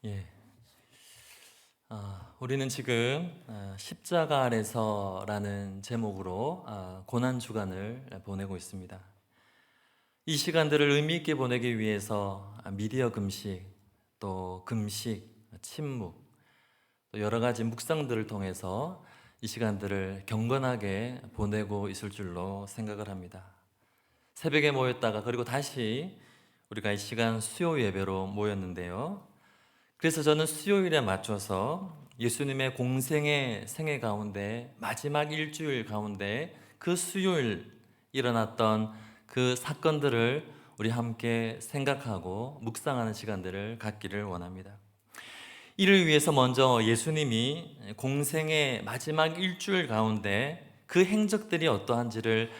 예. 우리는 지금 십자가 아래서라는 제목으로 고난 주간을 보내고 있습니다. 이 시간들을 의미 있게 보내기 위해서 미디어 금식, 또 금식, 침묵, 또 여러 가지 묵상들을 통해서 이 시간들을 경건하게 보내고 있을 줄로 생각을 합니다. 새벽에 모였다가 그리고 다시 우리가 이 시간 수요 예배로 모였는데요. 그래서 저는 수요일에 맞춰서 예수님의 공생의 생애 가운데 마지막 일주일 가운데 그 수요일 일어났던 그 사건들을 우리 함께 생각하고 묵상하는 시간들을 갖기를 원합니다. 이를 위해서 먼저 예수님이 공생의 마지막 일주일 가운데 그 행적들이 어떠한지를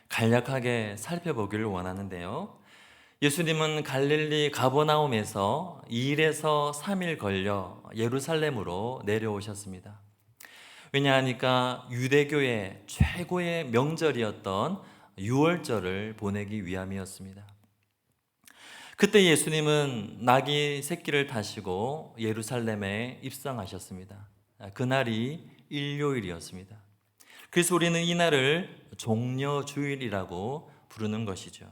간략하게 살펴보기를 원하는데요. 예수님은 갈릴리 가버나움에서 2일에서 3일 걸려 예루살렘으로 내려오셨습니다. 왜냐하니까 유대교의 최고의 명절이었던 유월절을 보내기 위함이었습니다. 그때 예수님은 나귀 새끼를 타시고 예루살렘에 입성하셨습니다. 그날이 일요일이었습니다. 그래서 우리는 이날을 종려주일이라고 부르는 것이죠.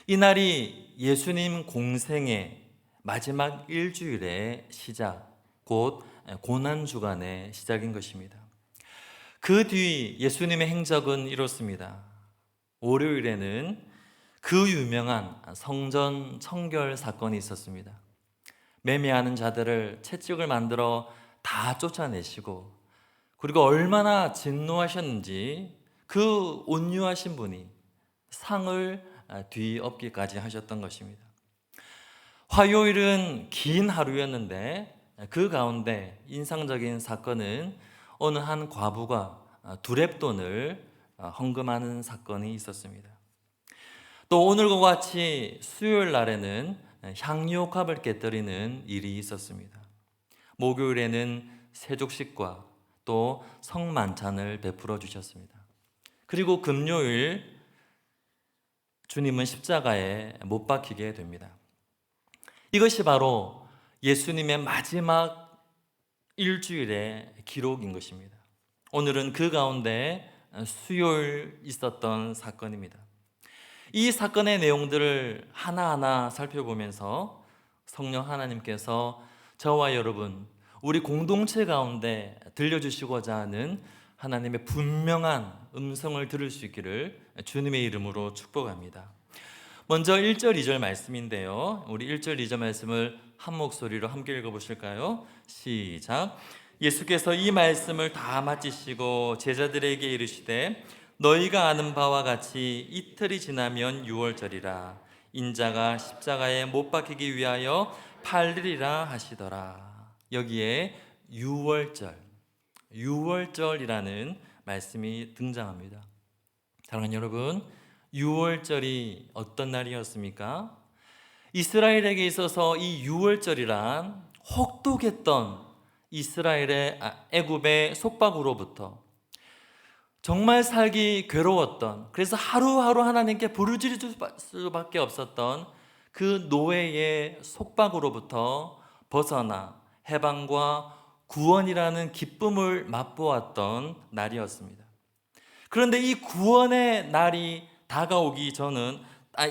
이날이 예수님 공생의 마지막 일주일의 시작, 곧 고난주간의 시작인 것입니다. 그 뒤 예수님의 행적은 이렇습니다. 월요일에는 그 유명한 성전 청결 사건이 있었습니다. 매매하는 자들을 채찍을 만들어 다 쫓아내시고, 그리고 얼마나 진노하셨는지 그 온유하신 분이 상을 뒤엎기까지 하셨던 것입니다. 화요일은 긴 하루였는데 그 가운데 인상적인 사건은 어느 한 과부가 두렙돈을 헌금하는 사건이 있었습니다. 또 오늘과 같이 수요일 날에는 향유옥합을 깨뜨리는 일이 있었습니다. 목요일에는 세족식과 또 성만찬을 베풀어 주셨습니다. 그리고 금요일 주님은 십자가에 못 박히게 됩니다. 이것이 바로 예수님의 마지막 일주일의 기록인 것입니다. 오늘은 그 가운데 수요일 있었던 사건입니다. 이 사건의 내용들을 하나하나 살펴보면서 성령 하나님께서 저와 여러분, 우리 공동체 가운데 들려주시고자 하는 하나님의 분명한 음성을 들을 수 있기를 주님의 이름으로 축복합니다. 먼저 1절, 2절 말씀인데요. 우리 1절, 2절 말씀을 한 목소리로 함께 읽어보실까요? 시작. 예수께서 이 말씀을 다 마치시고 제자들에게 이르시되 너희가 아는 바와 같이 이틀이 지나면 유월절이라 인자가 십자가에 못 박히기 위하여 팔리리라 하시더라. 여기에 유월절이라는 말씀이 등장합니다. 사랑하는 여러분, 유월절이 어떤 날이었습니까? 이스라엘에게 있어서 이 유월절이란 혹독했던 이스라엘의 애굽의 속박으로부터 정말 살기 괴로웠던, 그래서 하루하루 하나님께 부르짖을 수밖에 없었던 그 노예의 속박으로부터 벗어나 해방과 구원이라는 기쁨을 맛보았던 날이었습니다. 그런데 이 구원의 날이 다가오기 전은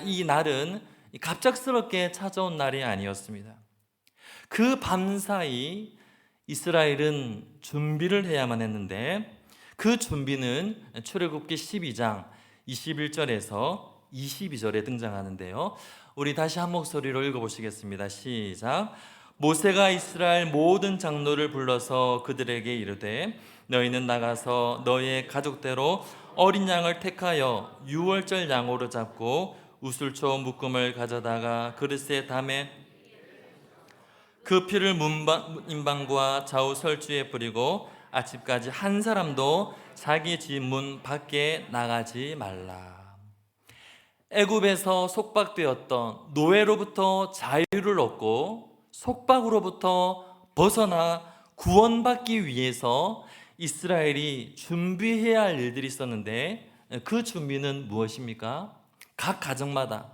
이 날은 갑작스럽게 찾아온 날이 아니었습니다. 그 밤사이 이스라엘은 준비를 해야만 했는데 그 준비는 출애굽기 12장 21절에서 22절에 등장하는데요. 우리 다시 한 목소리로 읽어보시겠습니다. 시작. 모세가 이스라엘 모든 장로를 불러서 그들에게 이르되 너희는 나가서 너희의 가족대로 어린 양을 택하여 유월절 양으로 잡고 우슬초 묶음을 가져다가 그릇에 담에 그 피를 문방과 좌우 설주에 뿌리고 아침까지 한 사람도 자기 집 문 밖에 나가지 말라. 애굽에서 속박되었던 노예로부터 자유를 얻고 속박으로부터 벗어나 구원받기 위해서 이스라엘이 준비해야 할 일들이 있었는데 그 준비는 무엇입니까? 각 가정마다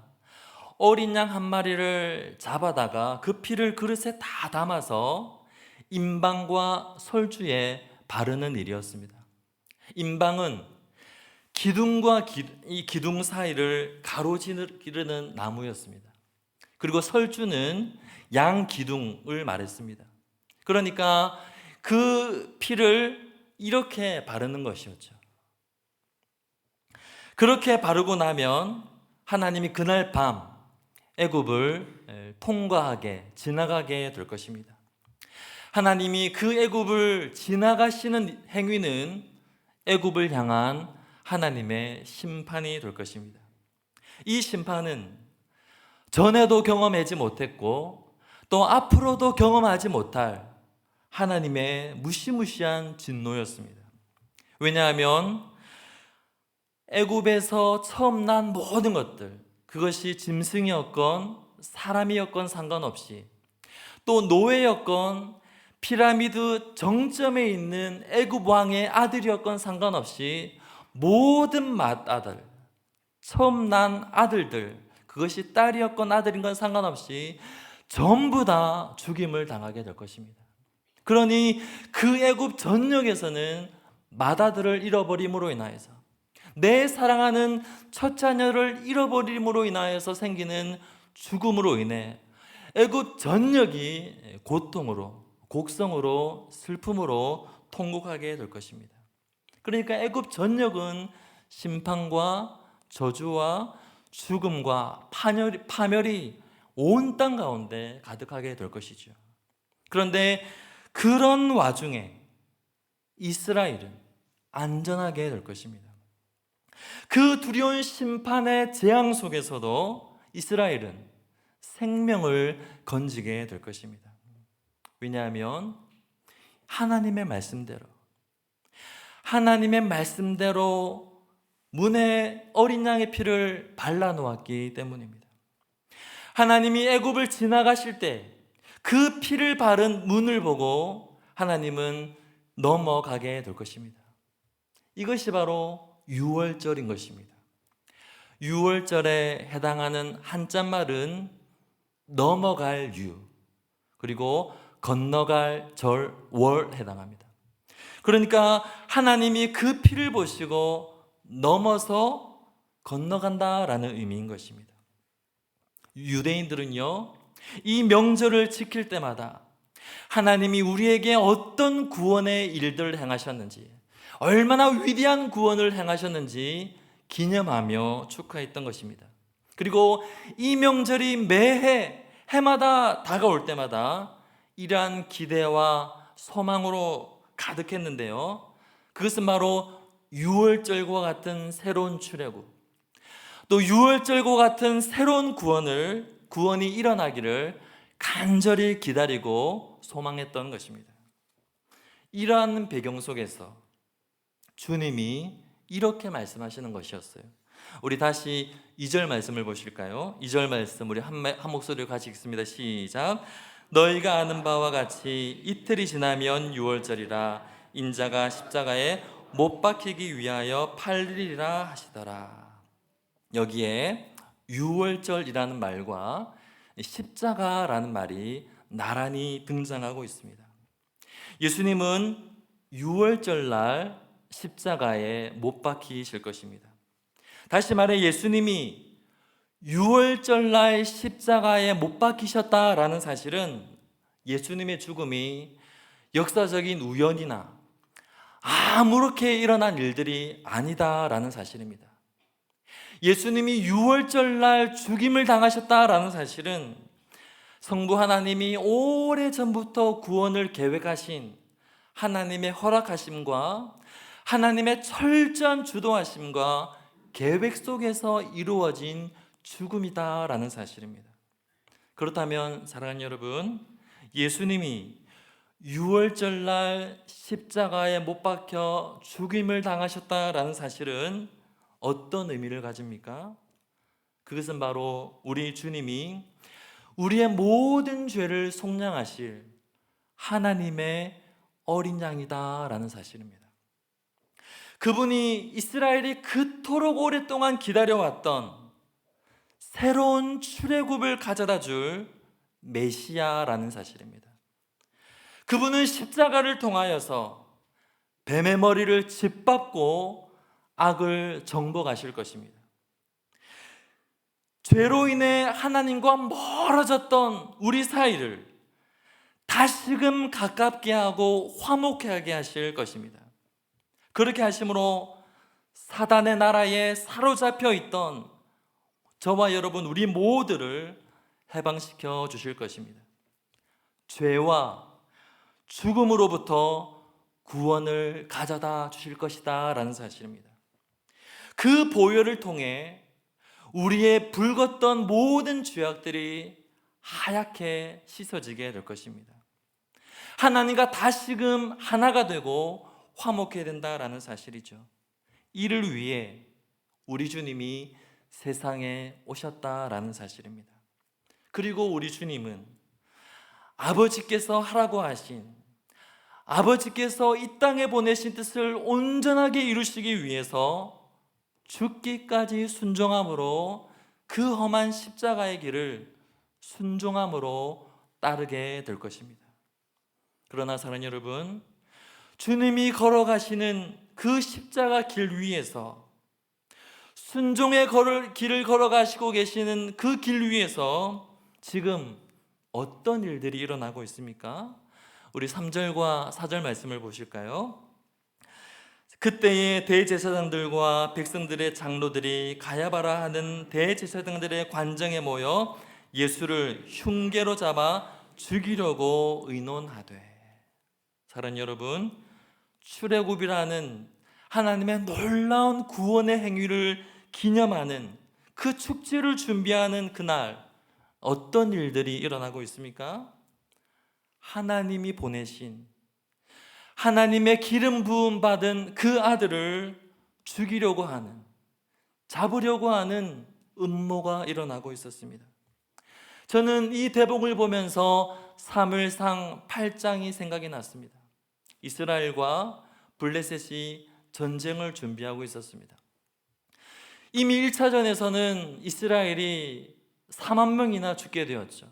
어린 양 한 마리를 잡아다가 그 피를 그릇에 다 담아서 임방과 설주에 바르는 일이었습니다. 임방은 기둥과 이 기둥 사이를 가로지르는 나무였습니다. 그리고 설주는 양 기둥을 말했습니다. 그러니까 그 피를 이렇게 바르는 것이었죠. 그렇게 바르고 나면 하나님이 그날 밤 애굽을 통과하게 지나가게 될 것입니다. 하나님이 그 애굽을 지나가시는 행위는 애굽을 향한 하나님의 심판이 될 것입니다. 이 심판은 전에도 경험하지 못했고 또 앞으로도 경험하지 못할 하나님의 무시무시한 진노였습니다. 왜냐하면 애굽에서 처음 난 모든 것들, 그것이 짐승이었건 사람이었건 상관없이, 또 노예였건 피라미드 정점에 있는 애굽 왕의 아들이었건 상관없이 모든 맏아들, 처음 난 아들들, 그것이 딸이었건 아들인 건 상관없이 전부 다 죽임을 당하게 될 것입니다. 그러니 그 애굽 전역에서는 맏아들을 잃어버림으로 인하여서, 내 사랑하는 첫 자녀를 잃어버림으로 인하여서 생기는 죽음으로 인해 애굽 전역이 고통으로, 곡성으로, 슬픔으로 통곡하게 될 것입니다. 그러니까 애굽 전역은 심판과 저주와 죽음과 파멸이 온 땅 가운데 가득하게 될 것이죠. 그런데 그런 와중에 이스라엘은 안전하게 될 것입니다. 그 두려운 심판의 재앙 속에서도 이스라엘은 생명을 건지게 될 것입니다. 왜냐하면 하나님의 말씀대로 문에 어린 양의 피를 발라놓았기 때문입니다. 하나님이 애굽을 지나가실 때 그 피를 바른 문을 보고 하나님은 넘어가게 될 것입니다. 이것이 바로 유월절인 것입니다. 유월절에 해당하는 한자말은 넘어갈 유, 그리고 건너갈 절, 월에 해당합니다. 그러니까 하나님이 그 피를 보시고 넘어서 건너간다라는 의미인 것입니다. 유대인들은요, 이 명절을 지킬 때마다 하나님이 우리에게 어떤 구원의 일들을 행하셨는지, 얼마나 위대한 구원을 행하셨는지 기념하며 축하했던 것입니다. 그리고 이 명절이 매해 해마다 다가올 때마다 이러한 기대와 소망으로 가득했는데요, 그것은 바로 유월절과 같은 새로운 출애굽, 또 유월절과 같은 새로운 구원이 일어나기를 간절히 기다리고 소망했던 것입니다. 이러한 배경 속에서 주님이 이렇게 말씀하시는 것이었어요. 우리 다시 2절 말씀을 보실까요? 2절 말씀 우리 한 목소리로 같이 읽습니다. 시작. 너희가 아는 바와 같이 이틀이 지나면 유월절이라 인자가 십자가에 못 박히기 위하여 팔리리라 하시더라. 여기에 유월절이라는 말과 십자가라는 말이 나란히 등장하고 있습니다. 예수님은 유월절날 십자가에 못 박히실 것입니다. 다시 말해 예수님이 유월절날 십자가에 못 박히셨다라는 사실은 예수님의 죽음이 역사적인 우연이나 아무렇게 일어난 일들이 아니다라는 사실입니다. 예수님이 유월절날 죽임을 당하셨다라는 사실은 성부 하나님이 오래전부터 구원을 계획하신 하나님의 허락하심과 하나님의 철저한 주도하심과 계획 속에서 이루어진 죽음이다라는 사실입니다. 그렇다면 사랑하는 여러분, 예수님이 유월절날 십자가에 못 박혀 죽임을 당하셨다라는 사실은 어떤 의미를 가집니까? 그것은 바로 우리 주님이 우리의 모든 죄를 속량하실 하나님의 어린 양이다라는 사실입니다. 그분이 이스라엘이 그토록 오랫동안 기다려왔던 새로운 출애굽을 가져다 줄 메시아라는 사실입니다. 그분은 십자가를 통하여서 뱀의 머리를 짓밟고 악을 정복하실 것입니다. 죄로 인해 하나님과 멀어졌던 우리 사이를 다시금 가깝게 하고 화목하게 하실 것입니다. 그렇게 하심으로 사단의 나라에 사로잡혀 있던 저와 여러분 우리 모두를 해방시켜 주실 것입니다. 죄와 죽음으로부터 구원을 가져다 주실 것이다 라는 사실입니다. 그 보혈을 통해 우리의 붉었던 모든 죄악들이 하얗게 씻어지게 될 것입니다. 하나님과 다시금 하나가 되고 화목해야 된다라는 사실이죠. 이를 위해 우리 주님이 세상에 오셨다라는 사실입니다. 그리고 우리 주님은 아버지께서 하라고 하신, 아버지께서 이 땅에 보내신 뜻을 온전하게 이루시기 위해서 죽기까지 순종함으로 그 험한 십자가의 길을 순종함으로 따르게 될 것입니다. 그러나 사랑하는 여러분, 주님이 걸어가시는 그 십자가 길 위에서, 순종의 길을 걸어가시고 계시는 그 길 위에서 지금 어떤 일들이 일어나고 있습니까? 우리 3절과 4절 말씀을 보실까요? 그때의 대제사장들과 백성들의 장로들이 가야바라 하는 대제사장들의 관정에 모여 예수를 흉계로 잡아 죽이려고 의논하되. 사랑하는 여러분, 출애굽이라는 하나님의 놀라운 구원의 행위를 기념하는 그 축제를 준비하는 그날 어떤 일들이 일어나고 있습니까? 하나님이 보내신, 하나님의 기름 부음 받은 그 아들을 죽이려고 하는, 잡으려고 하는 음모가 일어나고 있었습니다. 저는 이 대목을 보면서 사무엘상 8장이 생각이 났습니다. 이스라엘과 블레셋이 전쟁을 준비하고 있었습니다. 이미 1차전에서는 이스라엘이 4만 명이나 죽게 되었죠.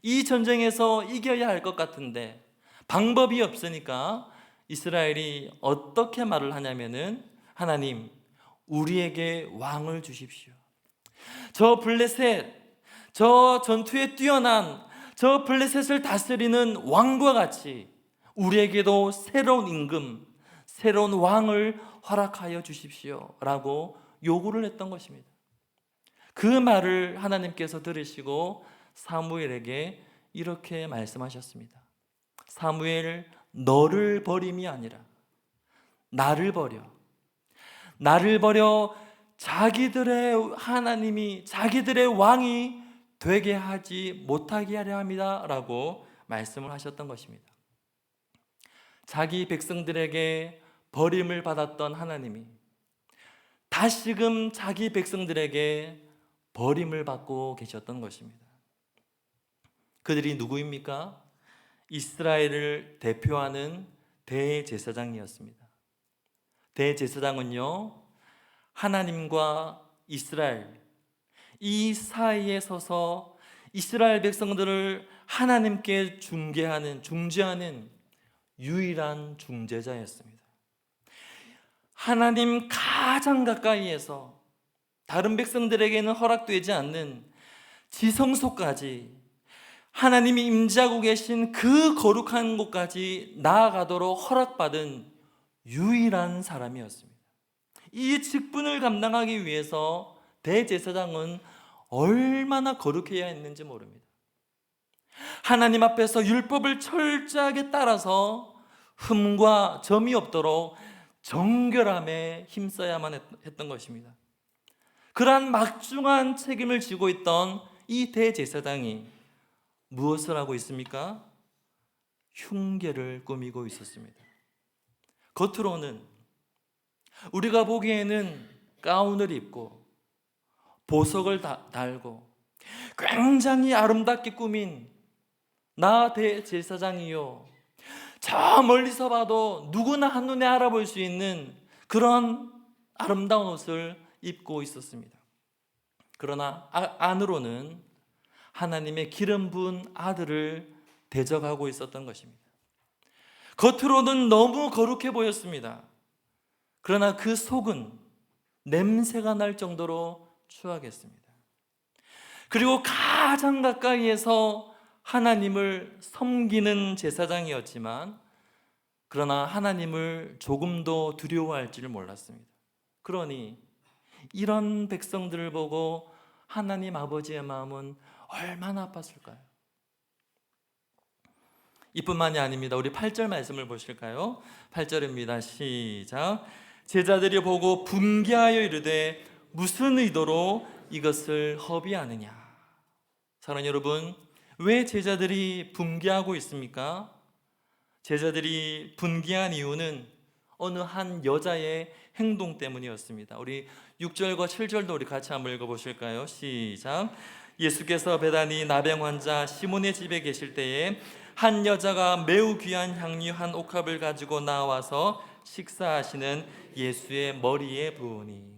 이 전쟁에서 이겨야 할 것 같은데 방법이 없으니까 이스라엘이 어떻게 말을 하냐면은, 하나님, 우리에게 왕을 주십시오. 저 블레셋, 저 전투에 뛰어난 저 블레셋을 다스리는 왕과 같이 우리에게도 새로운 임금, 새로운 왕을 허락하여 주십시오 라고 요구를 했던 것입니다. 그 말을 하나님께서 들으시고 사무엘에게 이렇게 말씀하셨습니다. 사무엘, 너를 버림이 아니라 나를 버려, 나를 버려 자기들의 하나님이, 자기들의 왕이 되게 하지 못하게 하려 합니다 라고 말씀을 하셨던 것입니다. 자기 백성들에게 버림을 받았던 하나님이 다시금 자기 백성들에게 버림을 받고 계셨던 것입니다. 그들이 누구입니까? 이스라엘을 대표하는 대제사장이었습니다. 대제사장은요, 하나님과 이스라엘 이 사이에 서서 이스라엘 백성들을 하나님께 중재하는 유일한 중재자였습니다. 하나님 가장 가까이에서 다른 백성들에게는 허락되지 않는 지성소까지 하나님이 임재하고 계신 그 거룩한 곳까지 나아가도록 허락받은 유일한 사람이었습니다. 이 직분을 감당하기 위해서 대제사장은 얼마나 거룩해야 했는지 모릅니다. 하나님 앞에서 율법을 철저하게 따라서 흠과 점이 없도록 정결함에 힘써야만 했던 것입니다. 그러한 막중한 책임을 지고 있던 이 대제사장이 무엇을 하고 있습니까? 흉계를 꾸미고 있었습니다. 겉으로는 우리가 보기에는 가운을 입고 보석을 달고 굉장히 아름답게 꾸민 나 대제사장이요, 저 멀리서 봐도 누구나 한눈에 알아볼 수 있는 그런 아름다운 옷을 입고 있었습니다. 그러나 안으로는 하나님의 기름 부은 아들을 대적하고 있었던 것입니다. 겉으로는 너무 거룩해 보였습니다. 그러나 그 속은 냄새가 날 정도로 추하겠습니다. 그리고 가장 가까이에서 하나님을 섬기는 제사장이었지만 그러나 하나님을 조금도 두려워할지를 몰랐습니다. 그러니 이런 백성들을 보고 하나님 아버지의 마음은 얼마나 아팠을까요? 이뿐만이 아닙니다. 우리 8절 말씀을 보실까요? 8절입니다. 시작. 제자들이 보고 분개하여 이르되 무슨 의도로 이것을 허비하느냐. 사랑하는 여러분, 왜 제자들이 분개하고 있습니까? 제자들이 분개한 이유는 어느 한 여자의 행동 때문이었습니다. 우리 6절과 7절도 우리 같이 한번 읽어보실까요? 시작. 예수께서 베다니 나병 환자 시몬의 집에 계실 때에 한 여자가 매우 귀한 향유 한 옥합을 가지고 나와서 식사하시는 예수의 머리에 부으니,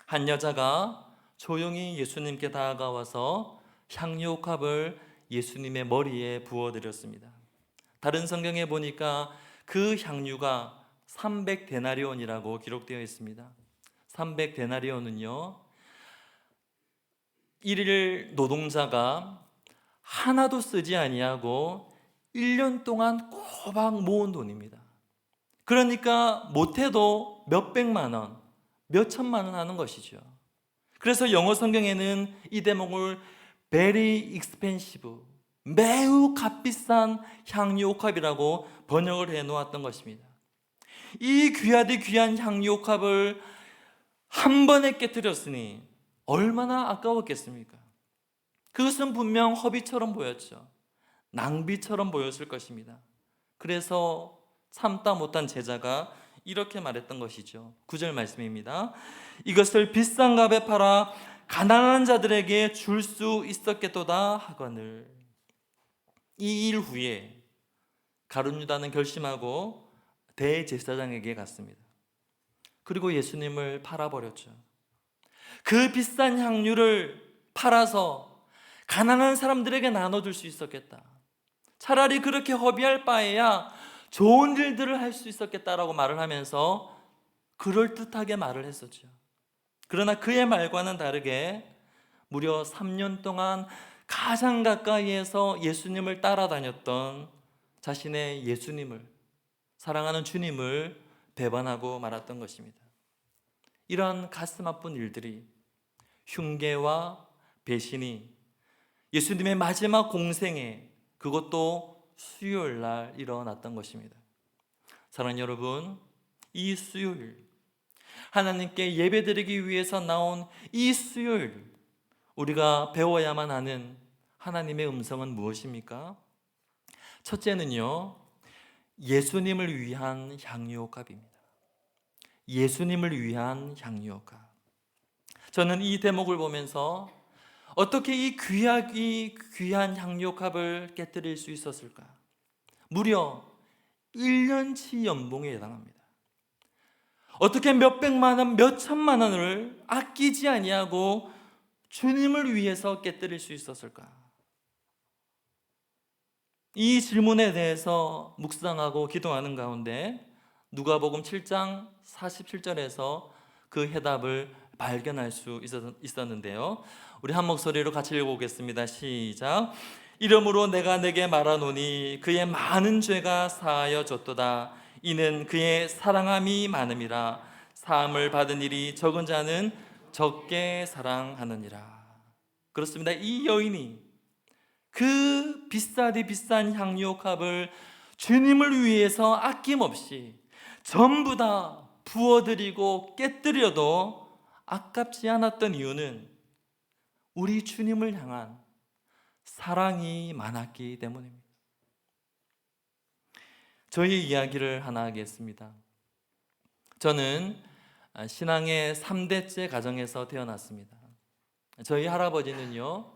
한 여자가 조용히 예수님께 다가와서 향유 옥합을 예수님의 머리에 부어드렸습니다. 다른 성경에 보니까 그 향유가 300데나리온이라고 기록되어 있습니다. 300데나리온은요, 일일 노동자가 하나도 쓰지 아니하고 1년 동안 꼬박 모은 돈입니다. 그러니까 못해도 몇백만 원, 몇천만 원 하는 것이죠. 그래서 영어 성경에는 이 대목을 very expensive, 매우 값비싼 향유 옥합이라고 번역을 해 놓았던 것입니다. 이 귀하디 귀한 향유 옥합을 한 번에 깨뜨렸으니 얼마나 아까웠겠습니까? 그것은 분명 허비처럼 보였죠. 낭비처럼 보였을 것입니다. 그래서 참다 못한 제자가 이렇게 말했던 것이죠. 9절 말씀입니다. 이것을 비싼 값에 팔아 가난한 자들에게 줄 수 있었겠도다 하거늘. 이 일 후에 가룟 유다는 결심하고 대제사장에게 갔습니다. 그리고 예수님을 팔아버렸죠. 그 비싼 향유를 팔아서 가난한 사람들에게 나눠줄 수 있었겠다. 차라리 그렇게 허비할 바에야 좋은 일들을 할 수 있었겠다라고 말을 하면서 그럴듯하게 말을 했었죠. 그러나 그의 말과는 다르게 무려 3년 동안 가장 가까이에서 예수님을 따라다녔던 자신의 예수님을, 사랑하는 주님을 배반하고 말았던 것입니다. 이러한 가슴 아픈 일들이, 흉계와 배신이 예수님의 마지막 공생에, 그것도 수요일 날 일어났던 것입니다. 사랑하는 여러분, 이 수요일, 하나님께 예배드리기 위해서 나온 이 수요일, 우리가 배워야만 하는 하나님의 음성은 무엇입니까? 첫째는요, 예수님을 위한 향유옥합입니다. 예수님을 위한 향유옥합. 저는 이 대목을 보면서 어떻게 이 귀한 향유옥합을 깨뜨릴 수 있었을까? 무려 1년치 연봉에 해당합니다. 어떻게 몇백만 원, 몇천만 원을 아끼지 아니하고 주님을 위해서 깨뜨릴 수 있었을까? 이 질문에 대해서 묵상하고 기도하는 가운데 누가복음 7장 47절에서 그 해답을 발견할 수 있었는데요. 우리 한 목소리로 같이 읽어보겠습니다. 시작. 이러므로 내가 내게 말하노니 그의 많은 죄가 사하여 졌도다. 이는 그의 사랑함이 많음이라. 사함을 받은 일이 적은 자는 적게 사랑하느니라. 그렇습니다. 이 여인이 그 비싸디 비싼 향유옥합을 주님을 위해서 아낌없이 전부 다 부어드리고 깨뜨려도 아깝지 않았던 이유는 우리 주님을 향한 사랑이 많았기 때문입니다. 저희 이야기를 하나 하겠습니다. 저는 신앙의 3대째 가정에서 태어났습니다. 저희 할아버지는요,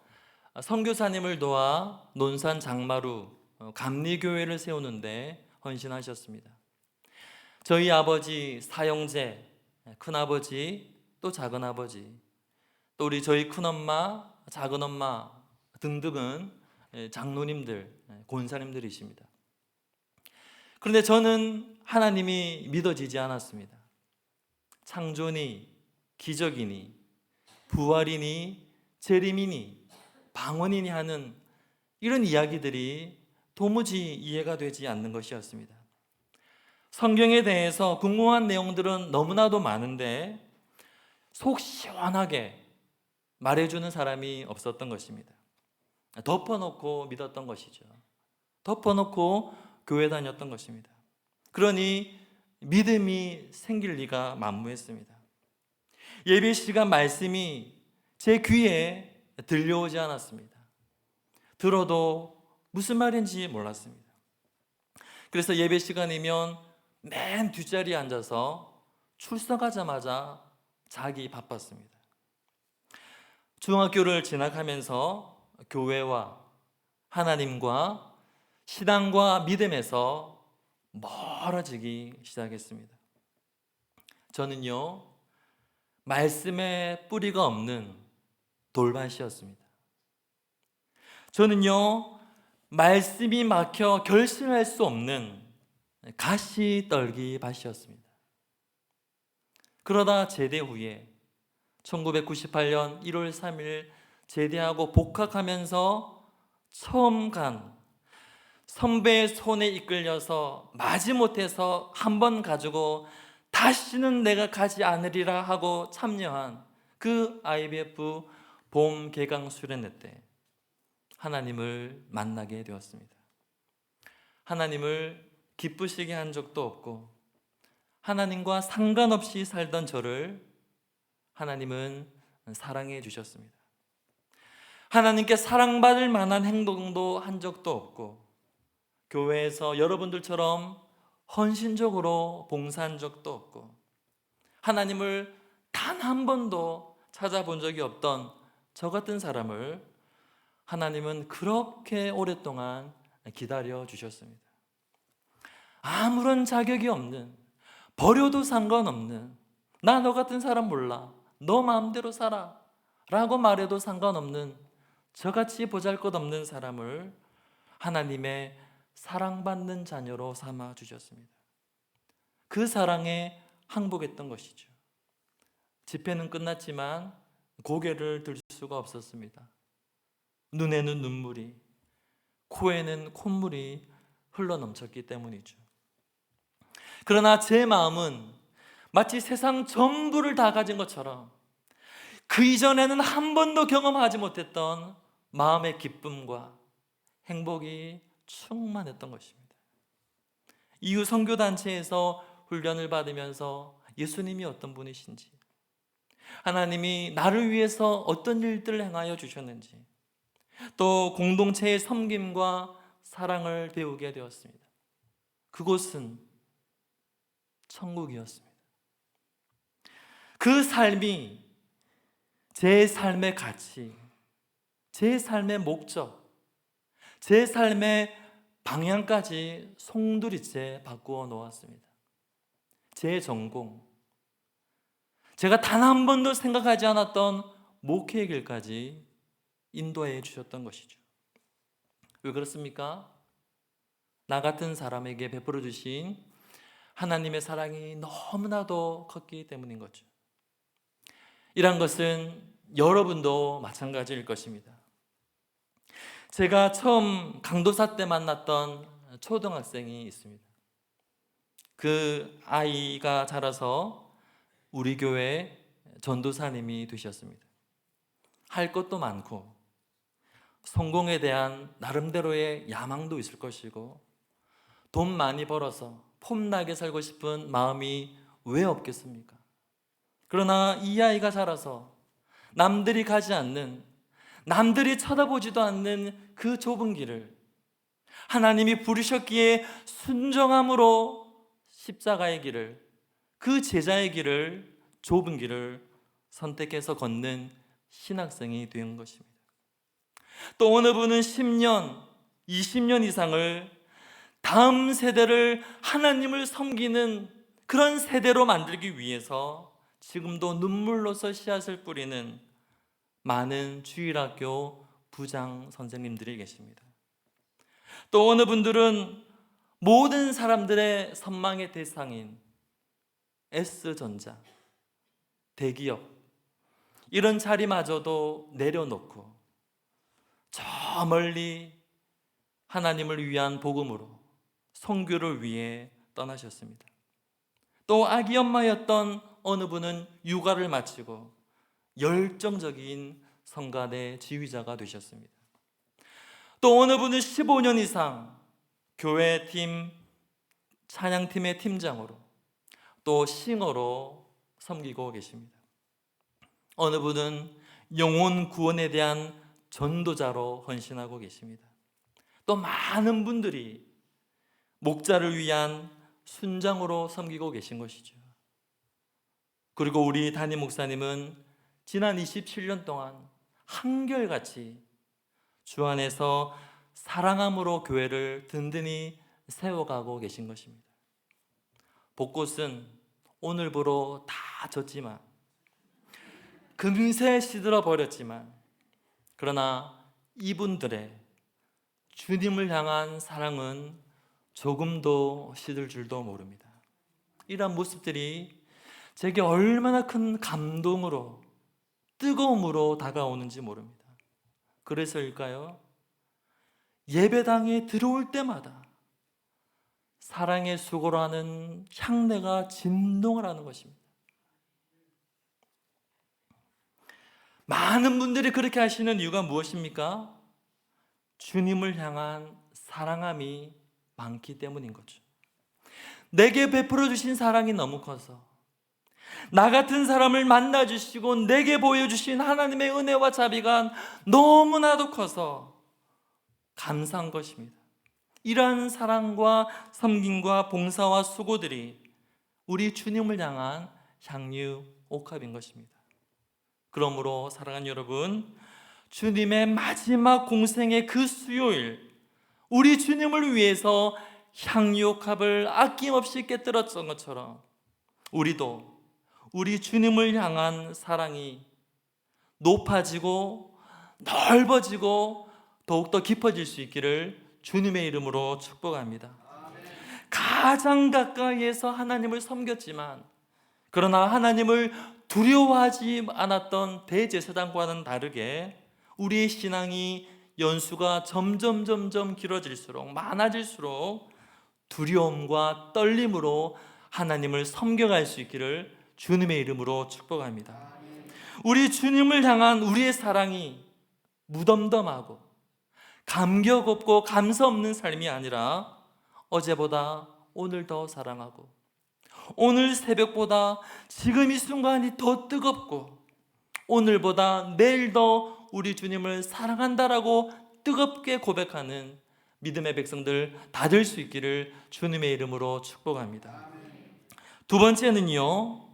선교사님을 도와 논산 장마루 감리교회를 세우는데 헌신하셨습니다. 저희 아버지 사형제, 큰아버지, 또 작은아버지, 또 우리 저희 큰엄마, 작은엄마 등등은 장로님들, 권사님들이십니다. 그런데 저는 하나님이 믿어지지 않았습니다. 창조니, 기적이니, 부활이니, 재림이니, 방언이니 하는 이런 이야기들이 도무지 이해가 되지 않는 것이었습니다. 성경에 대해서 궁금한 내용들은 너무나도 많은데 속 시원하게 말해주는 사람이 없었던 것입니다. 덮어놓고 믿었던 것이죠. 덮어놓고 교회 다녔던 것입니다. 그러니 믿음이 생길 리가 만무했습니다. 예배 시간 말씀이 제 귀에 들려오지 않았습니다. 들어도 무슨 말인지 몰랐습니다. 그래서 예배 시간이면 맨 뒷자리에 앉아서 출석하자마자 자기 바빴습니다. 중학교를 진학하면서 교회와 하나님과 신앙과 믿음에서 멀어지기 시작했습니다. 저는요, 말씀에 뿌리가 없는 돌밭이었습니다. 저는요, 말씀이 막혀 결실할 수 없는 가시떨기 밭이었습니다. 그러다 제대 후에 1998년 1월 3일 제대하고 복학하면서 처음 간 선배의 손에 이끌려서 마지못해서 한 번 가지고 다시는 내가 가지 않으리라 하고 참여한 그 IBF 봄 개강 수련회 때 하나님을 만나게 되었습니다. 하나님을 기쁘시게 한 적도 없고 하나님과 상관없이 살던 저를 하나님은 사랑해 주셨습니다. 하나님께 사랑받을 만한 행동도 한 적도 없고 교회에서 여러분들처럼 헌신적으로 봉사한 적도 없고 하나님을 단 한 번도 찾아본 적이 없던 저 같은 사람을 하나님은 그렇게 오랫동안 기다려 주셨습니다. 아무런 자격이 없는, 버려도 상관없는, 나 너 같은 사람 몰라, 너 마음대로 살아 라고 말해도 상관없는 저같이 보잘것없는 사람을 하나님의 사랑받는 자녀로 삼아 주셨습니다. 그 사랑에 항복했던 것이죠. 집회는 끝났지만 고개를 들 수가 없었습니다. 눈에는 눈물이, 코에는 콧물이 흘러넘쳤기 때문이죠. 그러나 제 마음은 마치 세상 전부를 다 가진 것처럼 그 이전에는 한 번도 경험하지 못했던 마음의 기쁨과 행복이 충만했던 것입니다. 이후 선교단체에서 훈련을 받으면서 예수님이 어떤 분이신지, 하나님이 나를 위해서 어떤 일들을 행하여 주셨는지, 또 공동체의 섬김과 사랑을 배우게 되었습니다. 그곳은 천국이었습니다. 그 삶이 제 삶의 가치, 제 삶의 목적, 제 삶의 방향까지 송두리째 바꾸어 놓았습니다. 제 전공, 제가 단 한 번도 생각하지 않았던 목회의 길까지 인도해 주셨던 것이죠. 왜 그렇습니까? 나 같은 사람에게 베풀어 주신 하나님의 사랑이 너무나도 컸기 때문인 거죠. 이런 것은 여러분도 마찬가지일 것입니다. 제가 처음 강도사 때 만났던 초등학생이 있습니다. 그 아이가 자라서 우리 교회 전도사님이 되셨습니다. 할 것도 많고 성공에 대한 나름대로의 야망도 있을 것이고 돈 많이 벌어서 폼나게 살고 싶은 마음이 왜 없겠습니까? 그러나 이 아이가 자라서 남들이 가지 않는, 남들이 쳐다보지도 않는 그 좁은 길을 하나님이 부르셨기에 순종함으로 십자가의 길을, 그 제자의 길을, 좁은 길을 선택해서 걷는 신학생이 된 것입니다. 또 어느 분은 10년, 20년 이상을 다음 세대를 하나님을 섬기는 그런 세대로 만들기 위해서 지금도 눈물로서 씨앗을 뿌리는 많은 주일학교 부장 선생님들이 계십니다. 또 어느 분들은 모든 사람들의 선망의 대상인 S전자, 대기업, 이런 자리마저도 내려놓고 저 멀리 하나님을 위한 복음으로 선교를 위해 떠나셨습니다. 또 아기 엄마였던 어느 분은 육아를 마치고 열정적인 성가대 지휘자가 되셨습니다. 또 어느 분은 15년 이상 교회팀, 찬양팀의 팀장으로 또 싱어로 섬기고 계십니다. 어느 분은 영혼 구원에 대한 전도자로 헌신하고 계십니다. 또 많은 분들이 목자를 위한 순장으로 섬기고 계신 것이죠. 그리고 우리 담임 목사님은 지난 27년 동안 한결같이 주 안에서 사랑함으로 교회를 든든히 세워가고 계신 것입니다. 벚꽃은 오늘부로 다 졌지만, 금세 시들어 버렸지만, 그러나 이분들의 주님을 향한 사랑은 조금도 시들 줄도 모릅니다. 이러한 모습들이 제게 얼마나 큰 감동으로, 뜨거움으로 다가오는지 모릅니다. 그래서일까요? 예배당에 들어올 때마다 사랑의 수고로 하는 향내가 진동을 하는 것입니다. 많은 분들이 그렇게 하시는 이유가 무엇입니까? 주님을 향한 사랑함이 많기 때문인 거죠. 내게 베풀어 주신 사랑이 너무 커서, 나 같은 사람을 만나 주시고 내게 보여주신 하나님의 은혜와 자비가 너무나도 커서 감사한 것입니다. 이러한 사랑과 섬김과 봉사와 수고들이 우리 주님을 향한 향유 옥합인 것입니다. 그러므로 사랑하는 여러분, 주님의 마지막 공생의 그 수요일, 우리 주님을 위해서 향유 옥합을 아낌없이 깨뜨렸던 것처럼 우리도 우리 주님을 향한 사랑이 높아지고 넓어지고 더욱더 깊어질 수 있기를 주님의 이름으로 축복합니다. 가장 가까이에서 하나님을 섬겼지만, 그러나 하나님을 두려워하지 않았던 대제사장과는 다르게 우리의 신앙이 연수가 점점 길어질수록, 많아질수록 두려움과 떨림으로 하나님을 섬겨갈 수 있기를 주님의 이름으로 축복합니다. 우리 주님을 향한 우리의 사랑이 무덤덤하고 감격 없고 감사 없는 삶이 아니라 어제보다 오늘 더 사랑하고, 오늘 새벽보다 지금 이 순간이 더 뜨겁고, 오늘보다 내일 더 우리 주님을 사랑한다라고 뜨겁게 고백하는 믿음의 백성들 다 될 수 있기를 주님의 이름으로 축복합니다. 두 번째는요,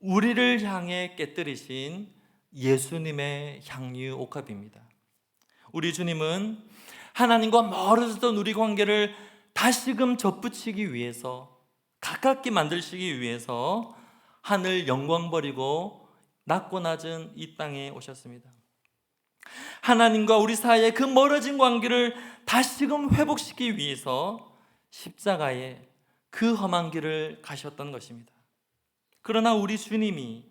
우리를 향해 깨뜨리신 예수님의 향유 옥합입니다. 우리 주님은 하나님과 멀어졌던 우리 관계를 다시금 접붙이기 위해서, 가깝게 만드시기 위해서 하늘 영광 버리고 낮고 낮은 이 땅에 오셨습니다. 하나님과 우리 사이의 그 멀어진 관계를 다시금 회복시키기 위해서 십자가에 그 험한 길을 가셨던 것입니다. 그러나 우리 주님이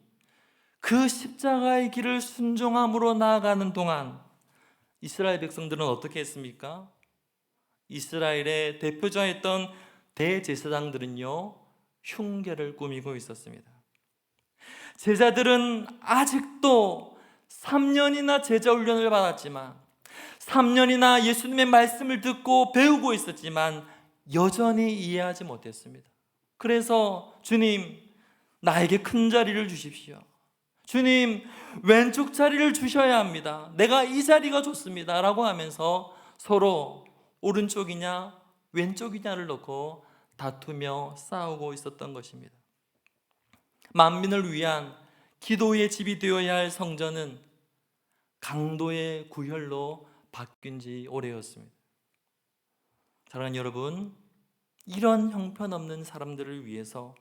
그 십자가의 길을 순종함으로 나아가는 동안 이스라엘 백성들은 어떻게 했습니까? 이스라엘의 대표자였던 대제사장들은요, 흉계를 꾸미고 있었습니다. 제자들은 아직도 3년이나 제자 훈련을 받았지만, 3년이나 예수님의 말씀을 듣고 배우고 있었지만 여전히 이해하지 못했습니다. 그래서 주님, 나에게 큰 자리를 주십시오. 주님, 왼쪽 자리를 주셔야 합니다. 내가 이 자리가 좋습니다 라고 하면서 서로 오른쪽이냐 왼쪽이냐를 놓고 다투며 싸우고 있었던 것입니다. 만민을 위한 기도의 집이 되어야 할 성전은 강도의 구혈로 바뀐 지 오래였습니다. 사랑하는 여러분, 이런 형편없는 사람들을 위해서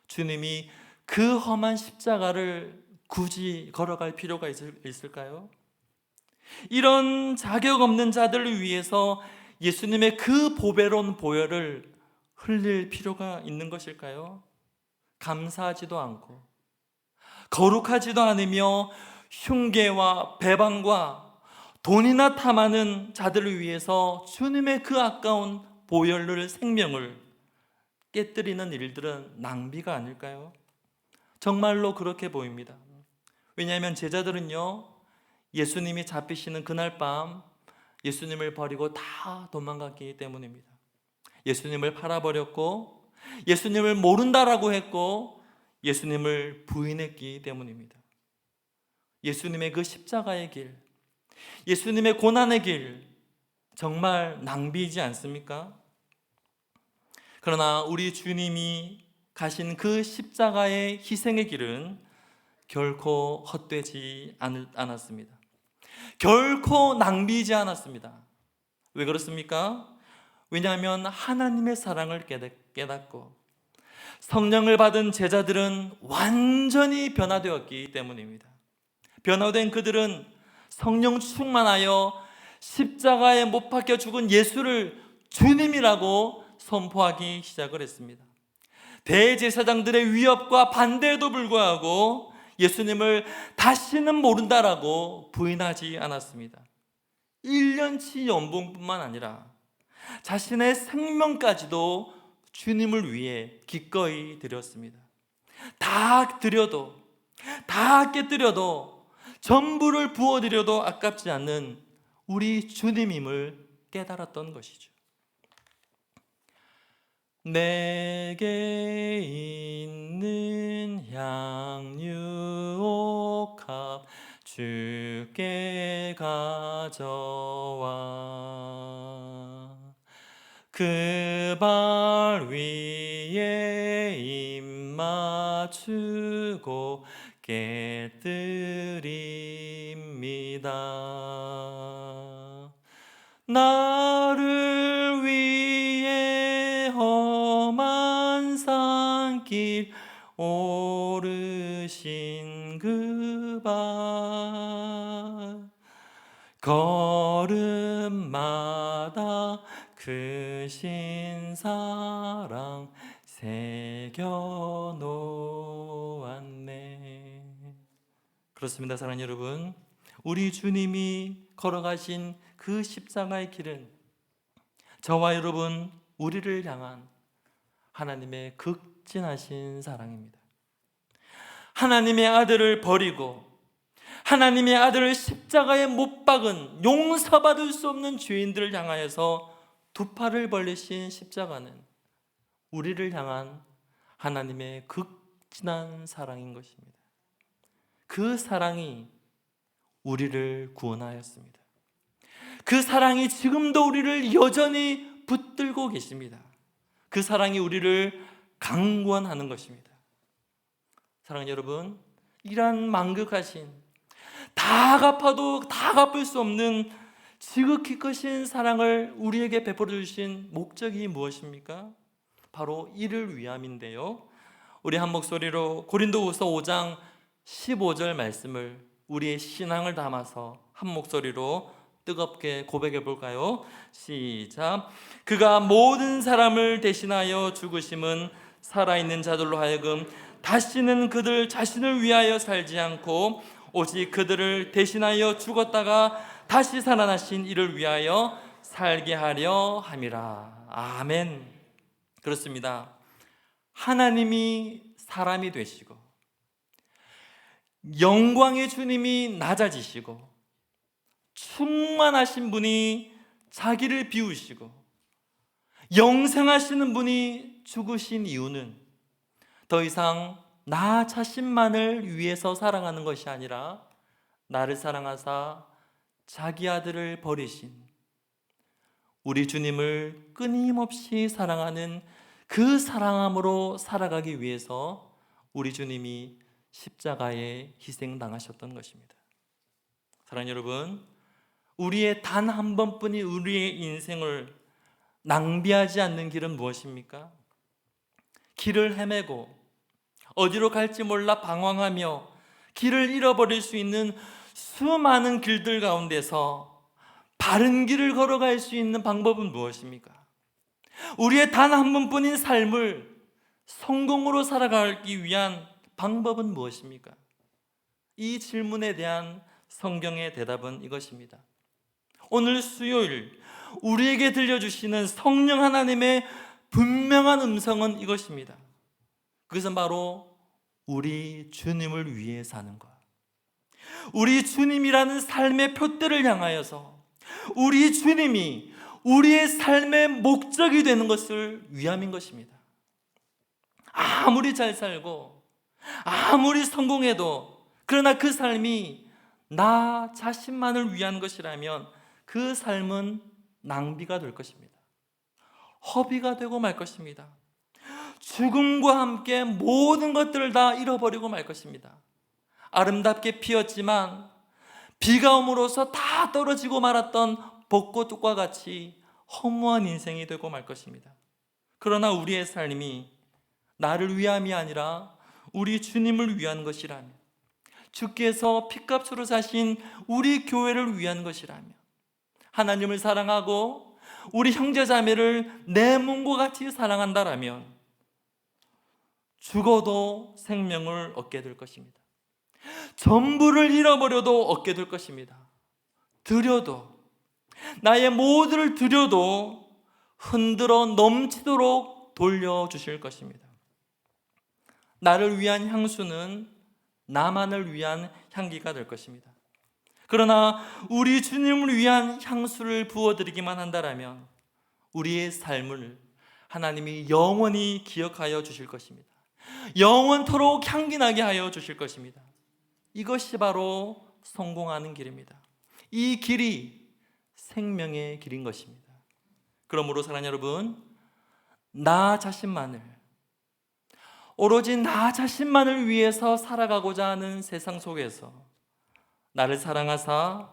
주님이 그 험한 십자가를 굳이 걸어갈 필요가 있을까요? 이런 자격 없는 자들을 위해서 예수님의 그 보배로운 보혈을 흘릴 필요가 있는 것일까요? 감사하지도 않고 거룩하지도 않으며 흉계와 배반과 돈이나 탐하는 자들을 위해서 주님의 그 아까운 보혈을 생명을 깨뜨리는 일들은 낭비가 아닐까요? 정말로 그렇게 보입니다. 왜냐하면 제자들은요, 예수님이 잡히시는 그날 밤 예수님을 버리고 다 도망갔기 때문입니다. 예수님을 팔아버렸고 예수님을 모른다라고 했고 예수님을 부인했기 때문입니다. 예수님의 그 십자가의 길, 예수님의 고난의 길, 정말 낭비이지 않습니까? 그러나 우리 주님이 가신 그 십자가의 희생의 길은 결코 헛되지 않았습니다. 결코 낭비이지 않았습니다. 왜 그렇습니까? 왜냐하면 하나님의 사랑을 깨닫고 성령을 받은 제자들은 완전히 변화되었기 때문입니다. 변화된 그들은 성령 충만하여 십자가에 못 박혀 죽은 예수를 주님이라고 선포하기 시작을 했습니다. 대제사장들의 위협과 반대에도 불구하고 예수님을 다시는 모른다라고 부인하지 않았습니다. 1년치 연봉뿐만 아니라 자신의 생명까지도 주님을 위해 기꺼이 드렸습니다. 다 드려도, 다 깨뜨려도, 전부를 부어드려도 아깝지 않는 우리 주님임을 깨달았던 것이죠. 내게 있는 향유옥합 주께 가져와 그 발 위에 입 맞추고 깨뜨립니다. 나를 위해 험한 산길 오르신 그 발 걸음마다 크신 사랑 새겨 놓았네. 그렇습니다, 사랑하는 여러분. 우리 주님이 걸어가신 그 십자가의 길은 저와 여러분, 우리를 향한 하나님의 극진하신 사랑입니다. 하나님의 아들을 버리고 하나님의 아들을 십자가에 못 박은 용서받을 수 없는 죄인들을 향하여서 두 팔을 벌리신 십자가는 우리를 향한 하나님의 극진한 사랑인 것입니다. 그 사랑이 우리를 구원하였습니다. 그 사랑이 지금도 우리를 여전히 붙들고 계십니다. 그 사랑이 우리를 강권하는 것입니다. 사랑하는 여러분, 이러한 만극하신, 다 갚아도 다 갚을 수 없는 지극히 크신 사랑을 우리에게 베풀어 주신 목적이 무엇입니까? 바로 이를 위함인데요, 우리 한 목소리로 고린도후서 5장 15절 말씀을 우리의 신앙을 담아서 한 목소리로 뜨겁게 고백해 볼까요? 시작. 그가 모든 사람을 대신하여 죽으심은 살아있는 자들로 하여금 다시는 그들 자신을 위하여 살지 않고 오직 그들을 대신하여 죽었다가 다시 살아나신 이를 위하여 살게 하려 함이라. 아멘. 그렇습니다. 하나님이 사람이 되시고 영광의 주님이 낮아지시고 충만하신 분이 자기를 비우시고 영생하시는 분이 죽으신 이유는 더 이상 나 자신만을 위해서 사랑하는 것이 아니라 나를 사랑하사 자기 아들을 버리신 우리 주님을 끊임없이 사랑하는 그 사랑함으로 살아가기 위해서 우리 주님이 십자가에 희생당하셨던 것입니다. 사랑하는 여러분, 우리의 단 한 번뿐인 우리의 인생을 낭비하지 않는 길은 무엇입니까? 길을 헤매고 어디로 갈지 몰라 방황하며 길을 잃어버릴 수 있는 수많은 길들 가운데서 바른 길을 걸어갈 수 있는 방법은 무엇입니까? 우리의 단 한 번뿐인 삶을 성공으로 살아가기 위한 방법은 무엇입니까? 이 질문에 대한 성경의 대답은 이것입니다. 오늘 수요일 우리에게 들려주시는 성령 하나님의 분명한 음성은 이것입니다. 그것은 바로 우리 주님을 위해 사는 것, 우리 주님이라는 삶의 표대를 향하여서 우리 주님이 우리의 삶의 목적이 되는 것을 위함인 것입니다. 아무리 잘 살고 아무리 성공해도 그러나 그 삶이 나 자신만을 위한 것이라면 그 삶은 낭비가 될 것입니다. 허비가 되고 말 것입니다. 죽음과 함께 모든 것들을 다 잃어버리고 말 것입니다. 아름답게 피었지만 비가 옴으로써 다 떨어지고 말았던 벚꽃과 같이 허무한 인생이 되고 말 것입니다. 그러나 우리의 삶이 나를 위함이 아니라 우리 주님을 위한 것이라면, 주께서 핏값으로 사신 우리 교회를 위한 것이라면, 하나님을 사랑하고 우리 형제자매를 내 몸과 같이 사랑한다라면 죽어도 생명을 얻게 될 것입니다. 전부를 잃어버려도 얻게 될 것입니다. 드려도, 나의 모두를 드려도 흔들어 넘치도록 돌려주실 것입니다. 나를 위한 향수는 나만을 위한 향기가 될 것입니다. 그러나 우리 주님을 위한 향수를 부어드리기만 한다면 우리의 삶을 하나님이 영원히 기억하여 주실 것입니다. 영원토록 향기나게 하여 주실 것입니다. 이것이 바로 성공하는 길입니다. 이 길이 생명의 길인 것입니다. 그러므로 사랑하는 여러분, 나 자신만을, 오로지 나 자신만을 위해서 살아가고자 하는 세상 속에서 나를 사랑하사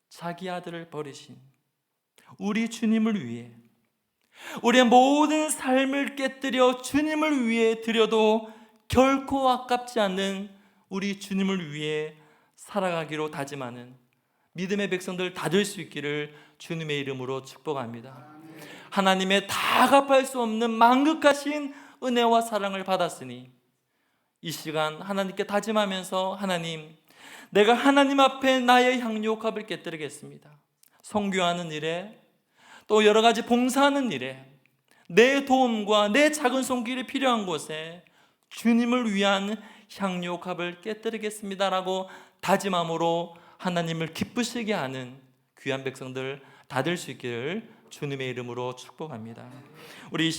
자기 아들을 버리신 우리 주님을 위해, 우리의 모든 삶을 깨뜨려 주님을 위해 드려도 결코 아깝지 않는 우리 주님을 위해 살아가기로 다짐하는 믿음의 백성들 다 될 수 있기를 주님의 이름으로 축복합니다. 하나님의 다 갚을 수 없는 만극하신 은혜와 사랑을 받았으니 이 시간 하나님께 다짐하면서, 하나님, 내가 하나님 앞에 나의 향유옥합을 깨뜨리겠습니다. 선교하는 일에, 또 여러 가지 봉사하는 일에, 내 도움과 내 작은 손길이 필요한 곳에 주님을 위한 향유옥합을 깨뜨리겠습니다라고 다짐함으로 하나님을 기쁘시게 하는 귀한 백성들 다 될 수 있기를 주님의 이름으로 축복합니다. 우리